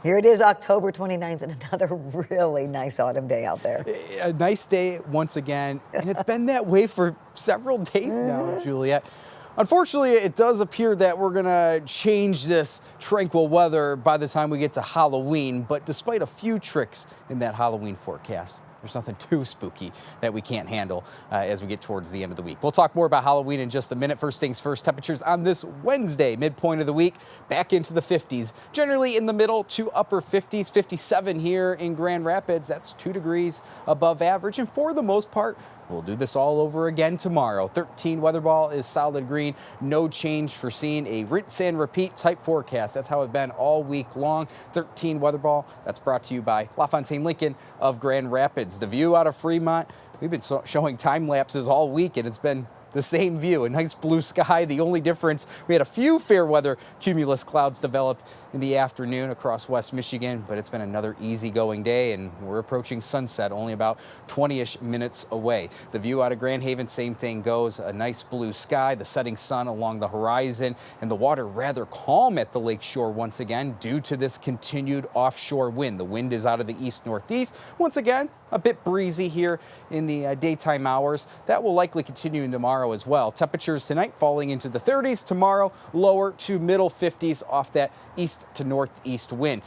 Here it is, October 29th, and another really nice autumn day out there. A nice day once again, and it's been that way for several days now, Juliet. Unfortunately, it does appear that we're going to change this tranquil weather by the time we get to Halloween, but despite a few tricks in that Halloween forecast, there's nothing too spooky that we can't handle as we get towards the end of the week. We'll talk more about Halloween in just a minute. First things first, temperatures on this Wednesday, midpoint of the week, back into the 50s. Generally in the middle to upper 50s, 57 here in Grand Rapids. That's 2 degrees above average. And for the most part, we'll do this all over again tomorrow. 13 weather ball is solid green. No change foreseen. A rinse and repeat type forecast. That's how it's been all week long. 13 weather ball. That's brought to you by LaFontaine Lincoln of Grand Rapids. The view out of Fremont. We've been showing time lapses all week, and it's been the same view, a nice blue sky. The only difference, we had a few fair weather cumulus clouds develop in the afternoon across West Michigan, but it's been another easygoing day, and we're approaching sunset, only about 20-ish minutes away. The view out of Grand Haven, same thing goes, a nice blue sky, the setting sun along the horizon, and the water rather calm at the lake shore once again due to this continued offshore wind. The wind is out of the east-northeast. Once again, a bit breezy here in the daytime hours. That will likely continue tomorrow as well. Temperatures tonight falling into the 30s. Tomorrow, lower to middle 50s off that east to northeast wind.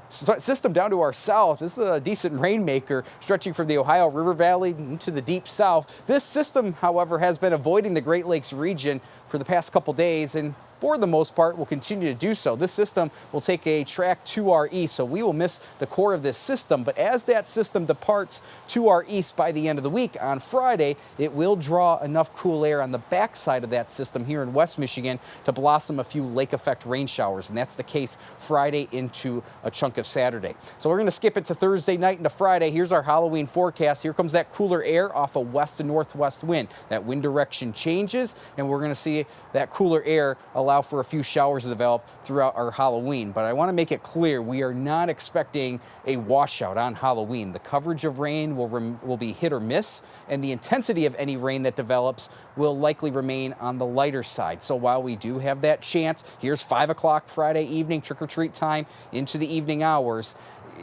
System down to our south. This is a decent rainmaker stretching from the Ohio River Valley into the deep south. This system, however, has been avoiding the Great Lakes region for the past couple days, and for the most part will continue to do so. This system will take a track to our east, so we will miss the core of this system. But as that system departs to our east by the end of the week on Friday, it will draw enough cool air on the backside of that system here in West Michigan to blossom a few lake effect rain showers, and that's the case Friday into a chunk of Saturday. So we're going to skip it to Thursday night into Friday. Here's our Halloween forecast. Here comes that cooler air off a west to northwest wind. That wind direction changes, and we're going to see that cooler air allow for a few showers to develop throughout our Halloween. But I want to make it clear, we are not expecting a washout on Halloween. The coverage of rain will be hit or miss, and the intensity of any rain that develops will likely remain on the lighter side. So while we do have that chance, here's 5 o'clock Friday evening, trick-or-treat time into the evening hours.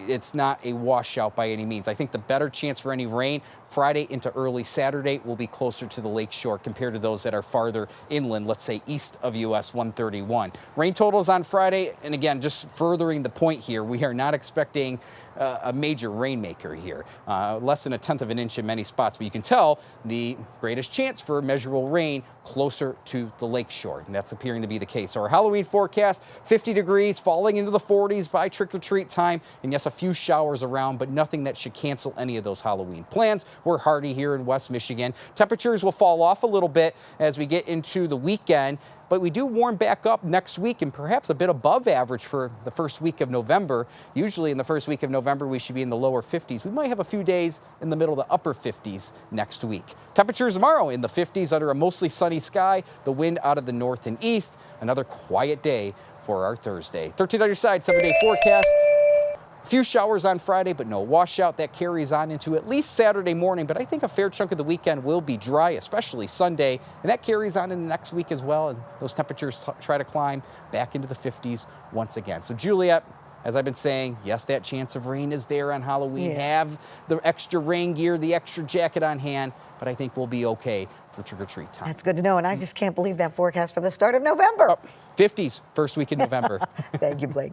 It's not a washout by any means. I think the better chance for any rain Friday into early Saturday will be closer to the lake shore compared to those that are farther inland, let's say east of US 131. Rain totals on Friday, and again, just furthering the point here, we are not expecting a major rainmaker here. Less than 1/10 of an inch in many spots, but you can tell the greatest chance for measurable rain closer to the lake shore, and that's appearing to be the case. So our Halloween forecast, 50 degrees, falling into the 40s by trick-or-treat time, and yes, a few showers around, but nothing that should cancel any of those Halloween plans. We're hardy here in West Michigan. Temperatures will fall off a little bit as we get into the weekend, but we do warm back up next week and perhaps a bit above average for the first week of November. Usually in the first week of November, we should be in the lower 50s. We might have a few days in the middle to upper 50s next week. Temperatures tomorrow in the 50s under a mostly sunny sky, the wind out of the north and east. Another quiet day for our Thursday. 13 on your side, 7-day forecast. A few showers on Friday, but no washout. That carries on into at least Saturday morning, but I think a fair chunk of the weekend will be dry, especially Sunday, and that carries on into next week as well, and those temperatures try to climb back into the 50s once again. So Juliet, as I've been saying, yes, that chance of rain is there on Halloween. Have the extra rain gear, the extra jacket on hand, but I think we'll be okay for trick-or-treat time. That's good to know, and I just can't believe that forecast for the start of November. 50s, first week in November. Thank you, Blake.